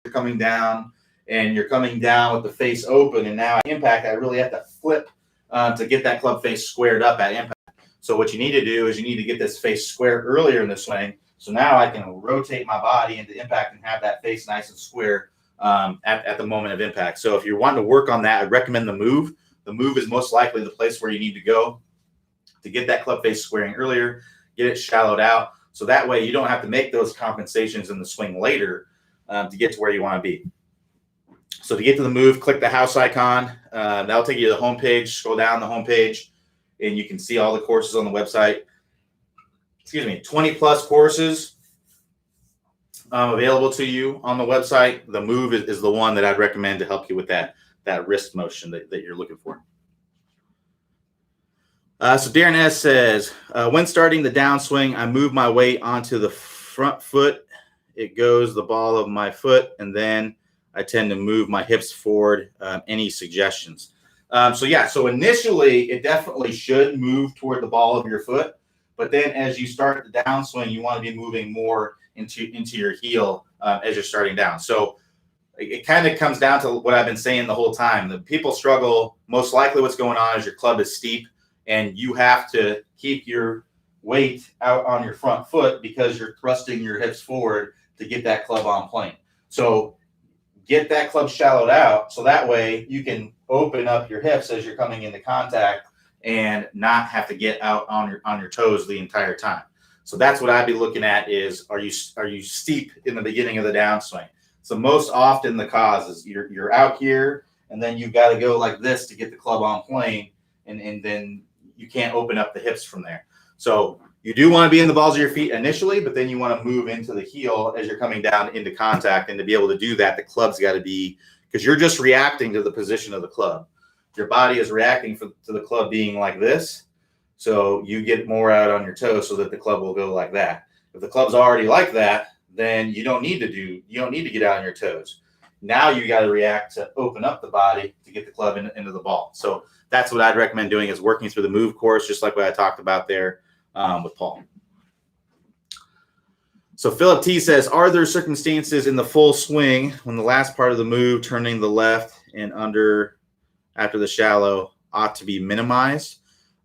you're coming down and you're coming down with the face open, and now at impact I really have to flip to get that club face squared up at impact. So what you need to do is you need to get this face square earlier in the swing. So now I can rotate my body into impact and have that face nice and square at the moment of impact. So if you're wanting to work on that, I'd recommend the move. The move is most likely the place where you need to go to get that club face squaring earlier, get it shallowed out. So that way you don't have to make those compensations in the swing later to get to where you want to be. So to get to the move, click the house icon. That'll take you to the home page. Scroll down the home page, and you can see all the courses on the website. 20 plus courses available to you on the website. The move is the one that I'd recommend to help you with that wrist motion that you're looking for. So Darren S says, when starting the downswing, I move my weight onto the front foot. It goes the ball of my foot, and then I tend to move my hips forward. Any suggestions? So initially, it definitely should move toward the ball of your foot. But then as you start the downswing, you want to be moving more into your heel as you're starting down. So it kind of comes down to what I've been saying the whole time. The people struggle. Most likely what's going on is your club is steep, and you have to keep your weight out on your front foot because you're thrusting your hips forward to get that club on plane. So get that club shallowed out so that way you can open up your hips as you're coming into contact and not have to get out on your toes the entire time. So that's what I'd be looking at is, are you steep in the beginning of the downswing? So most often the cause is you're out here and then you've got to go like this to get the club on plane, and then you can't open up the hips from there. So you do want to be in the balls of your feet initially, but then you want to move into the heel as you're coming down into contact. And to be able to do that, the club's got to be, because you're just reacting to the position of the club. Your body is reacting to the club being like this. So you get more out on your toes so that the club will go like that. If the club's already like that, then you don't need to get out on your toes. Now you got to react to open up the body to get the club into the ball. So that's what I'd recommend doing, is working through the move course, just like what I talked about there with Paul. So Philip T says, are there circumstances in the full swing when the last part of the move, turning the left and under after the shallow, ought to be minimized?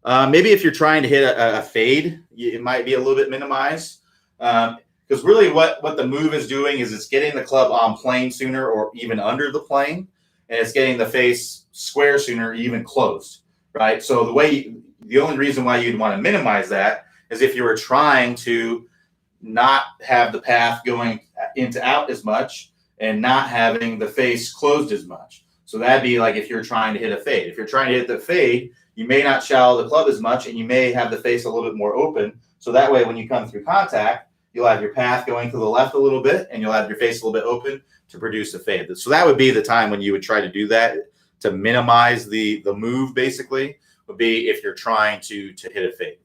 Maybe if you're trying to hit a fade, it might be a little bit minimized. Because really what the move is doing is it's getting the club on plane sooner or even under the plane, and it's getting the face square sooner, even closed, right? So the only reason why you'd want to minimize that is if you were trying to not have the path going into out as much and not having the face closed as much. So that'd be like if you're trying to hit a fade. If you're trying to hit the fade, you may not shallow the club as much, and you may have the face a little bit more open. So that way, when you come through contact, you'll have your path going to the left a little bit, and you'll have your face a little bit open to produce a fade. So that would be the time when you would try to do that to minimize the move, basically, would be if you're trying to hit a fade.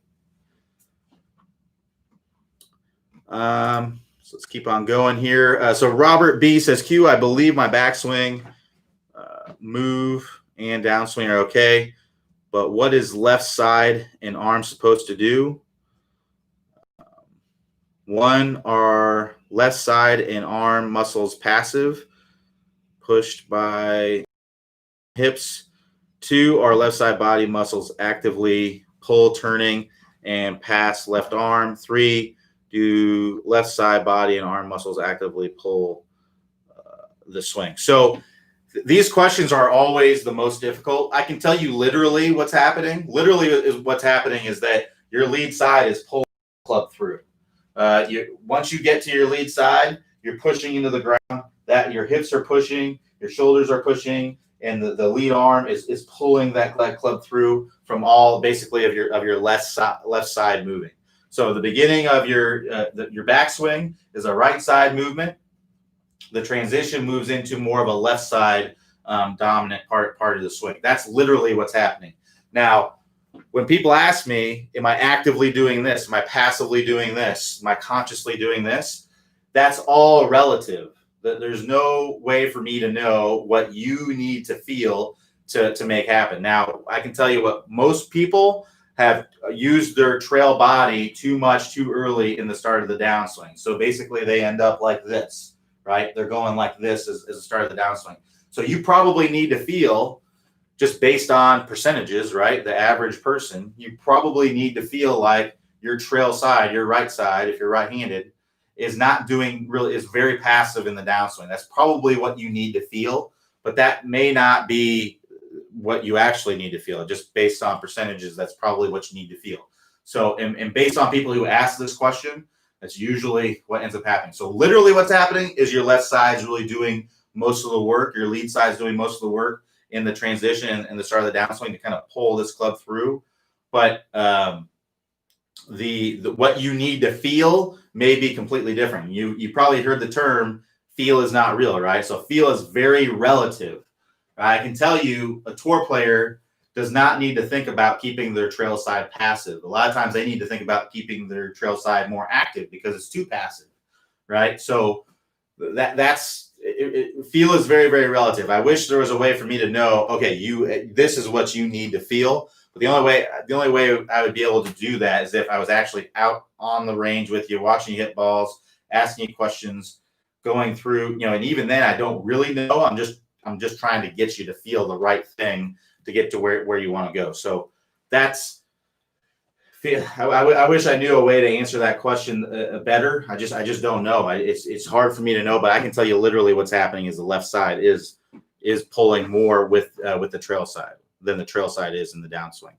So let's keep on going here. So Robert B says, Q, I believe my backswing, move, and downswing are okay, but what is left side and arm supposed to do? One, are left side and arm muscles passive, pushed by hips. Two, are left side body muscles actively pull, turning, and pass left arm. Three, do left side body and arm muscles actively pull the swing? So these questions are always the most difficult. I can tell you literally what's happening. What's happening is that your lead side is pulling the club through. Once you get to your lead side, you're pushing into the ground. That your hips are pushing, your shoulders are pushing, and the lead arm is pulling that club through from all basically of your left side moving. So the beginning of your backswing is a right side movement. The transition moves into more of a left side dominant part of the swing. That's literally what's happening. Now, when people ask me, am I actively doing this? Am I passively doing this? Am I consciously doing this? That's all relative. There's no way for me to know what you need to feel to make happen. Now, I can tell you what most people have used their trail body too much too early in the start of the downswing. So basically they end up like this, right? They're going like this as the start of the downswing. So you probably need to feel, just based on percentages, right? The average person, you probably need to feel like your trail side, your right side, if you're right-handed, is not doing really, is very passive in the downswing. That's probably what you need to feel, but that may not be what you actually need to feel. Just based on percentages, that's probably what you need to feel. So, and based on people who ask this question, that's usually what ends up happening. So literally what's happening is your left side is really doing most of the work. Your lead side is doing most of the work in the transition and the start of the downswing to kind of pull this club through. But the what you need to feel may be completely different. You probably heard the term feel is not real, right? So feel is very relative. I can tell you a tour player does not need to think about keeping their trail side passive. A lot of times they need to think about keeping their trail side more active because it's too passive, right? So that's feel is very, very relative. I wish there was a way for me to know, okay, this is what you need to feel. But the only way I would be able to do that is if I was actually out on the range with you, watching you hit balls, asking you questions, going through, and even then I don't really know. I'm just trying to get you to feel the right thing to get to where you want to go. So that's, I wish I knew a way to answer that question better. I just don't know. It's hard for me to know, but I can tell you literally what's happening is the left side is pulling more with the trail side than the trail side is in the downswing.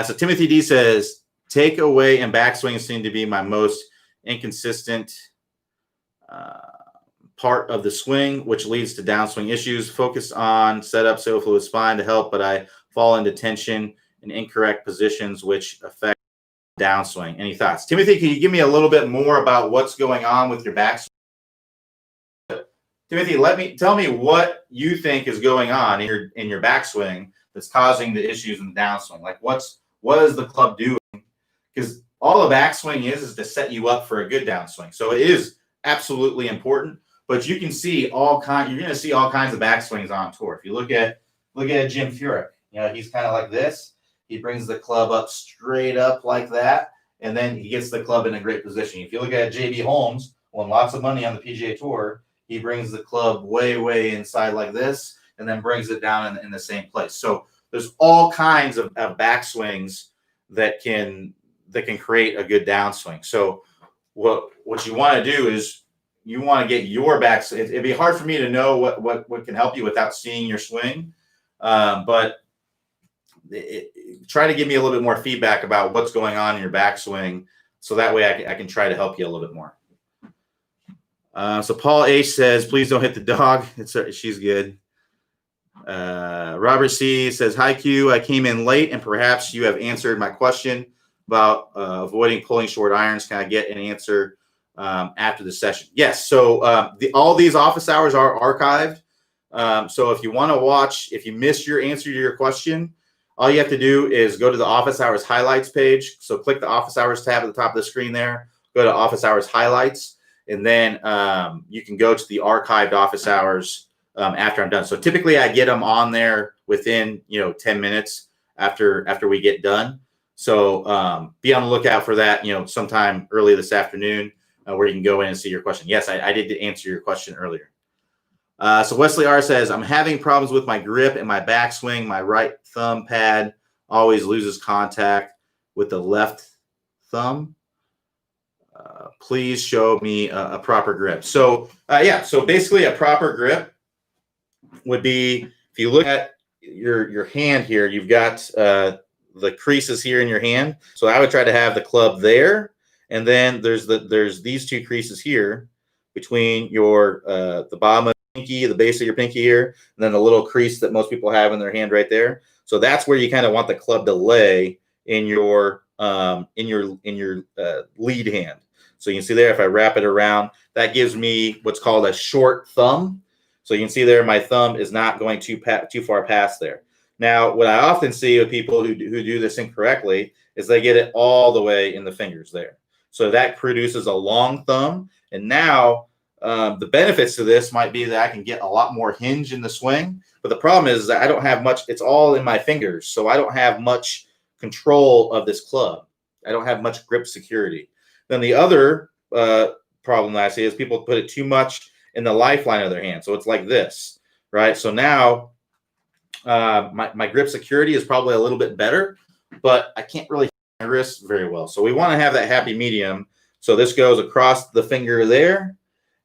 So Timothy D says, takeaway and backswing seem to be my most inconsistent part of the swing, which leads to downswing issues. Focus on setup, so fluid spine to help, but I fall into tension in incorrect positions, which affect downswing. Any thoughts? Timothy, can you give me a little bit more about what's going on with your backswing? Timothy, tell me what you think is going on in your backswing that's causing the issues in the downswing. Like what is the club doing? Because all the backswing is to set you up for a good downswing. So it is absolutely important. But you can see you're going to see all kinds of backswings on tour. If you look at Jim Furyk, he's kind of like this. He brings the club up straight up like that, and then he gets the club in a great position. If you look at JB Holmes, won lots of money on the PGA Tour, he brings the club way, way inside like this, and then brings it down in the same place. So there's all kinds of backswings that can create a good downswing. So what you want to do is you want to get your backswing. It'd be hard for me to know what can help you without seeing your swing, but try to give me a little bit more feedback about what's going on in your backswing, so that way I can try to help you a little bit more. So Paul H says, please don't hit the dog. She's good. Robert C says, hi Q, I came in late and perhaps you have answered my question about avoiding pulling short irons. Can I get an answer after the session? Yes. So all these office hours are archived. So if you want to watch, if you missed your answer to your question, all you have to do is go to the office hours highlights page. So click the office hours tab at the top of the screen there, go to office hours highlights, and then you can go to the archived office hours after I'm done. So typically I get them on there within 10 minutes after we get done. So be on the lookout for that, sometime early this afternoon, where you can go in and see your question. Yes, I did answer your question earlier. So Wesley R says, I'm having problems with my grip and my backswing. My right thumb pad always loses contact with the left thumb. Please show me a proper grip. So so basically a proper grip would be, if you look at your hand here, you've got the creases here in your hand. So I would try to have the club there, and then there's these two creases here between your the bottom of the pinky, the base of your pinky here, and then the little crease that most people have in their hand right there. So that's where you kind of want the club to lay in your in your lead hand. So you can see there, if I wrap it around, that gives me what's called a short thumb. So you can see there, my thumb is not going too far past there. Now, what I often see with people who do this incorrectly is they get it all the way in the fingers there. So that produces a long thumb. And now the benefits to this might be that I can get a lot more hinge in the swing. But the problem is that I don't have much. It's all in my fingers. So I don't have much control of this club. I don't have much grip security. Then the other problem that I see is people put it too much in the lifeline of their hand. So it's like this, right? So now my grip security is probably a little bit better, but I can't really my wrist very well. So we want to have that happy medium. So this goes across the finger there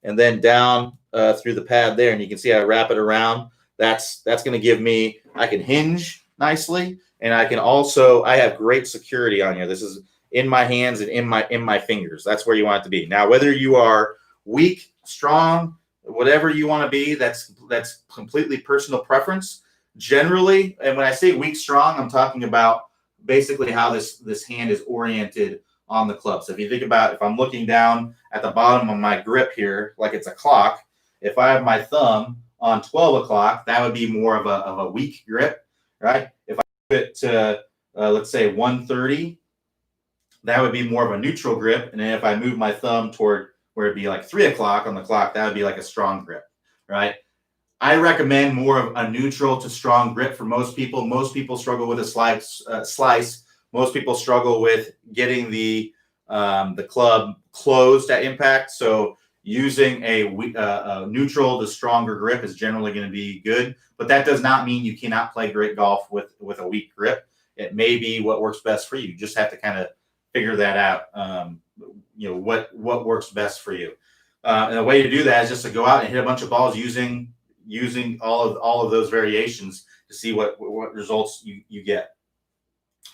and then down through the pad there. And you can see I wrap it around. That's going to give me, I can hinge nicely. And I have great security on here. This is in my hands and in my fingers. That's where you want it to be. Now, whether you are weak, strong, whatever you want to be, that's completely personal preference. Generally, and when I say weak, strong, I'm talking about basically how this hand is oriented on the club. So if you think about, if I'm looking down at the bottom of my grip here, like it's a clock, if I have my thumb on 12 o'clock, that would be more of a weak grip, right? If I put it to, let's say 130, that would be more of a neutral grip. And then if I move my thumb toward where it'd be like 3 o'clock on the clock, that would be like a strong grip, right? I recommend more of a neutral to strong grip for most people. Most people struggle with a slice. Most people struggle with getting the club closed at impact. So using a neutral to stronger grip is generally going to be good. But that does not mean you cannot play great golf with a weak grip. It may be what works best for you. You just have to kind of figure that out. What works best for you. And the way to do that is just to go out and hit a bunch of balls using all of those variations to see what results you get.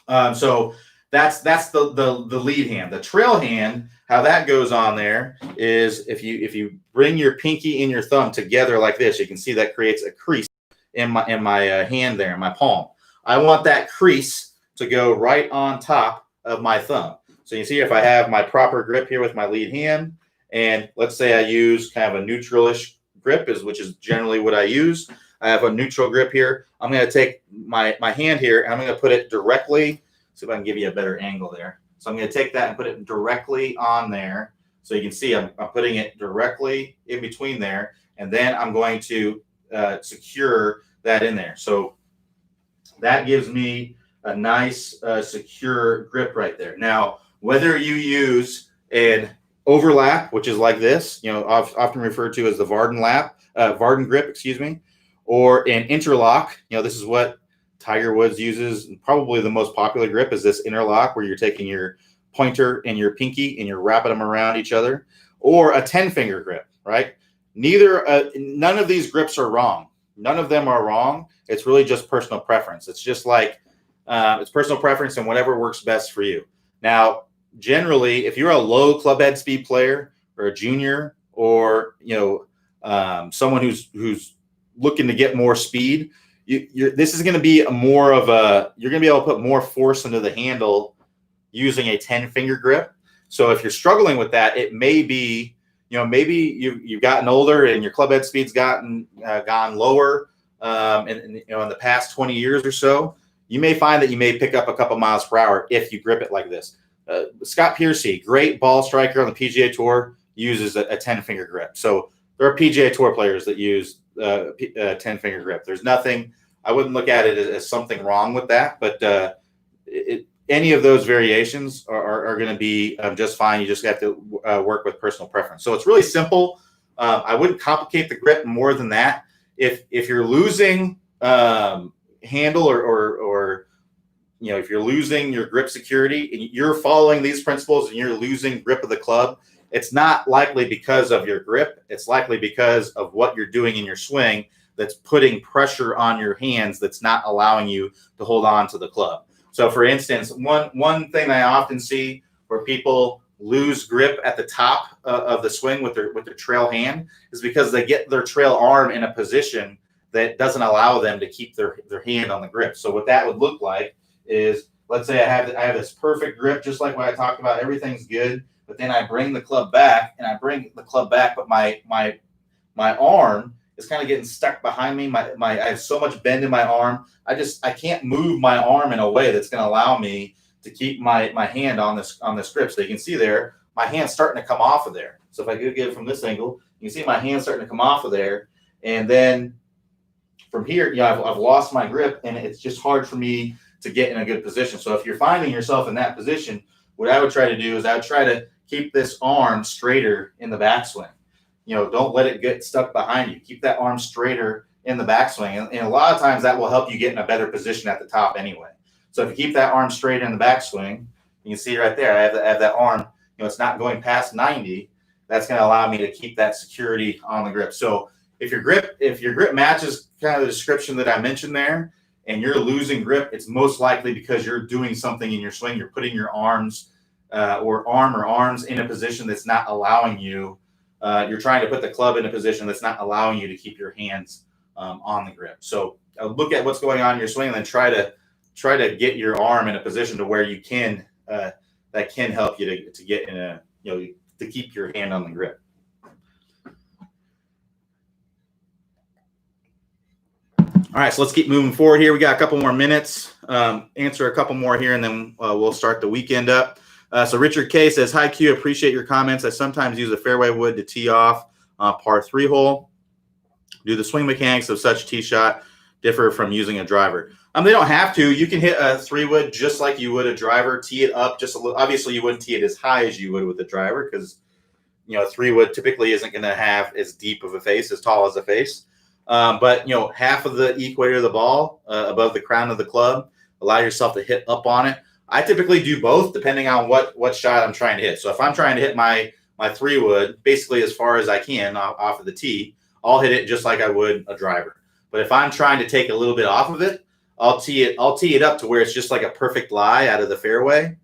So that's the lead hand. The trail hand, how that goes on there is if you bring your pinky and your thumb together like this, you can see that creates a crease in my hand there, in my palm. I want that crease to go right on top of my thumb. So you see if I have my proper grip here with my lead hand, and let's say I use kind of a neutralish grip, which is generally what I use. I have a neutral grip here. I'm going to take my hand here and I'm going to put it directly. See if I can give you a better angle there. So I'm going to take that and put it directly on there. So you can see I'm putting it directly in between there. And then I'm going to secure that in there. So that gives me a nice secure grip right there. Now, whether you use an overlap, which is like this, often referred to as the Varden grip, or an interlock. This is what Tiger Woods uses. Probably the most popular grip is this interlock, where you're taking your pointer and your pinky and you're wrapping them around each other, or a 10-finger grip, right? None of these grips are wrong. None of them are wrong. It's really just personal preference. It's just like it's personal preference and whatever works best for you. Now, generally, if you're a low club head speed player or a junior, or someone who's looking to get more speed, this is going to be you're going to be able to put more force into the handle using a 10-finger grip. So if you're struggling with that, it may be, maybe you've gotten older and your club head speed's gone lower, in the past 20 years or so. You may find that you may pick up a couple miles per hour if you grip it like this. Scott Piercy, great ball striker on the PGA Tour, uses a 10-finger grip. So there are PGA Tour players that use a 10-finger grip. There's nothing, I wouldn't look at it as something wrong with that, but any of those variations are going to be just fine. You just have to work with personal preference. So it's really simple. I wouldn't complicate the grip more than that. If you're losing handle or if you're losing your grip security and you're following these principles and you're losing grip of the club, it's not likely because of your grip. It's likely because of what you're doing in your swing that's putting pressure on your hands that's not allowing you to hold on to the club. So for instance, one thing I often see where people lose grip at the top of the swing with their trail hand is because they get their trail arm in a position that doesn't allow them to keep their hand on the grip. So what that would look like is let's say I have this perfect grip, just like what I talked about. Everything's good, but then I bring the club back, but my arm is kind of getting stuck behind me. I have so much bend in my arm. I can't move my arm in a way that's going to allow me to keep my hand on this grip. So you can see there, my hand's starting to come off of there. So if I could get it from this angle, you can see my hand starting to come off of there. And then from here, I've lost my grip, and it's just hard for me to get in a good position. So if you're finding yourself in that position, what I would try to do is I would try to keep this arm straighter in the backswing. Don't let it get stuck behind you. Keep that arm straighter in the backswing. And a lot of times that will help you get in a better position at the top anyway. So if you keep that arm straight in the backswing, you can see right there, I have that arm, it's not going past 90. That's going to allow me to keep that security on the grip. So if your grip matches kind of the description that I mentioned there, and you're losing grip, it's most likely because you're doing something in your swing. You're putting your arms or arms in a position that's not allowing you. You're trying to put the club in a position that's not allowing you to keep your hands on the grip. So look at what's going on in your swing, and then try to get your arm in a position to where you can that can help you to get in a to keep your hand on the grip. All right, so let's keep moving forward here. We got a couple more minutes. Answer a couple more here, and then we'll start the weekend up. So Richard K says, "Hi Q, appreciate your comments. I sometimes use a fairway wood to tee off par 3 hole. Do the swing mechanics of such tee shot differ from using a driver?" They don't have to. You can hit a 3 wood just like you would a driver. Tee it up just a little. Obviously, you wouldn't tee it as high as you would with a driver because a 3 wood typically isn't going to have as deep of a face, as tall as a face. But half of the equator of the ball above the crown of the club, allow yourself to hit up on it. I typically do both depending on what shot I'm trying to hit. So if I'm trying to hit my 3 wood basically as far as I can off of the tee, I'll hit it just like I would a driver. But if I'm trying to take a little bit off of it, I'll tee it up to where it's just like a perfect lie out of the fairway,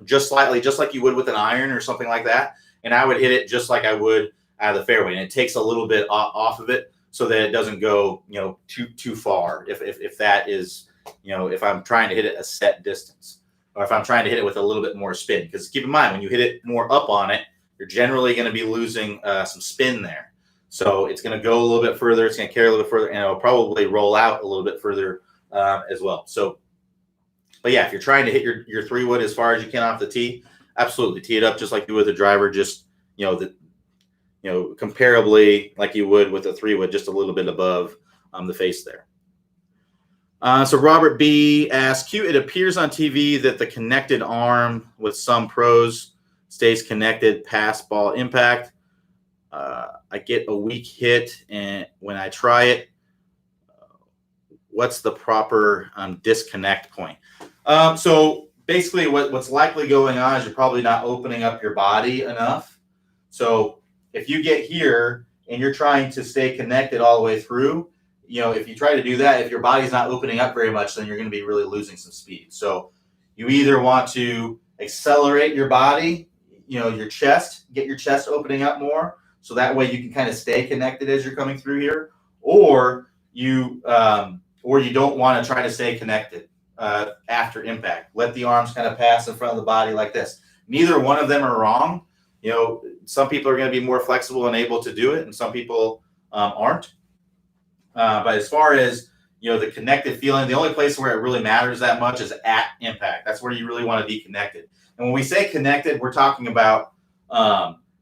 just slightly, just like you would with an iron or something like that. And I would hit it just like I would out of the fairway. And it takes a little bit off of it so that it doesn't go, too far. If that is, if I'm trying to hit it a set distance, or if I'm trying to hit it with a little bit more spin, because keep in mind, when you hit it more up on it, you're generally going to be losing some spin there. So it's going to go a little bit further. It's going to carry a little bit further, and it'll probably roll out a little bit further as well. So, but yeah, if you're trying to hit your 3 wood as far as you can off the tee, absolutely tee it up just like you would with a driver. Just comparably like you would with a 3 wood, just a little bit above the face there. So Robert B asks, Q, it appears on TV that the connected arm with some pros stays connected past ball impact. I get a weak hit, and when I try it, what's the proper disconnect point? So basically what's likely going on is you're probably not opening up your body enough. So if you get here and you're trying to stay connected all the way through, if you try to do that, if your body's not opening up very much, then you're going to be really losing some speed. So you either want to accelerate your body, your chest, get your chest opening up more, so that way you can kind of stay connected as you're coming through here, or you don't want to try to stay connected after impact. Let the arms kind of pass in front of the body like this. Neither one of them are wrong. Some people are going to be more flexible and able to do it, and some people aren't. But as far as the connected feeling, the only place where it really matters that much is at impact. That's where you really want to be connected. And when we say connected, we're talking about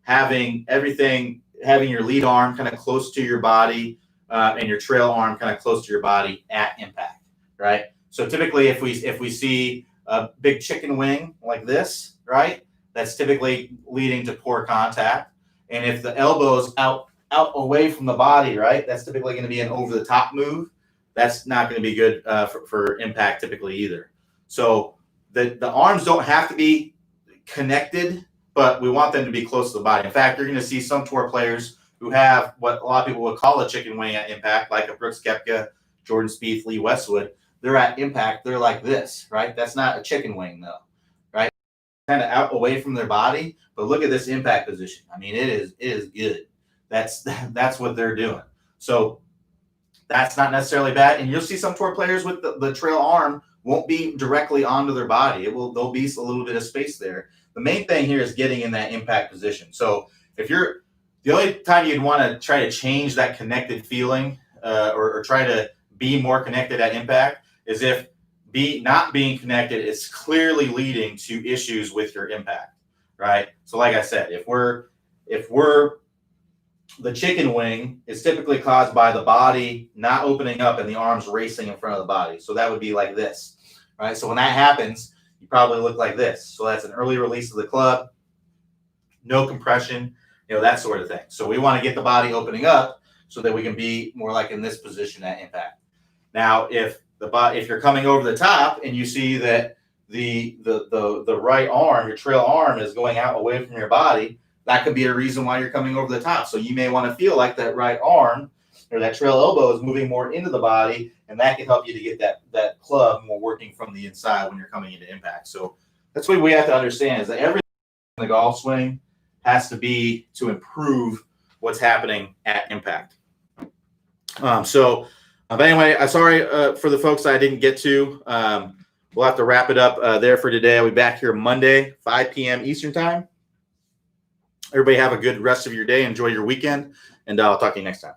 having your lead arm kind of close to your body and your trail arm kind of close to your body at impact, right? So typically, if we see a big chicken wing like this, right, that's typically leading to poor contact. And if the elbow is out away from the body, right, that's typically going to be an over-the-top move. That's not going to be good for impact typically either. So the arms don't have to be connected, but we want them to be close to the body. In fact, you're going to see some tour players who have what a lot of people would call a chicken wing at impact, like a Brooks Koepka, Jordan Spieth, Lee Westwood. They're at impact. They're like this, right? That's not a chicken wing, though, right? Kind of out away from their body. But look at this impact position. I mean, it is good. That's what they're doing. So that's not necessarily bad. And you'll see some tour players with the trail arm won't be directly onto their body. There'll be a little bit of space there. The main thing here is getting in that impact position. So if you're the only time you'd want to try to change that connected feeling or try to be more connected at impact is if not being connected is clearly leading to issues with your impact, right? So like I said, if we're the chicken wing is typically caused by the body not opening up and the arms racing in front of the body. So that would be like this, right? So when that happens, you probably look like this. So that's an early release of the club, no compression, that sort of thing. So we want to get the body opening up so that we can be more like in this position at impact. Now, if you're coming over the top and you see that the right arm, your trail arm, is going out away from your body, that could be a reason why you're coming over the top. So you may want to feel like that right arm or that trail elbow is moving more into the body, and that can help you to get that club more working from the inside when you're coming into impact. So that's what we have to understand is that everything in the golf swing has to be to improve what's happening at impact. But anyway, sorry for the folks I didn't get to. We'll have to wrap it up there for today. I'll be back here Monday, 5 p.m. Eastern time. Everybody have a good rest of your day. Enjoy your weekend, and I'll talk to you next time.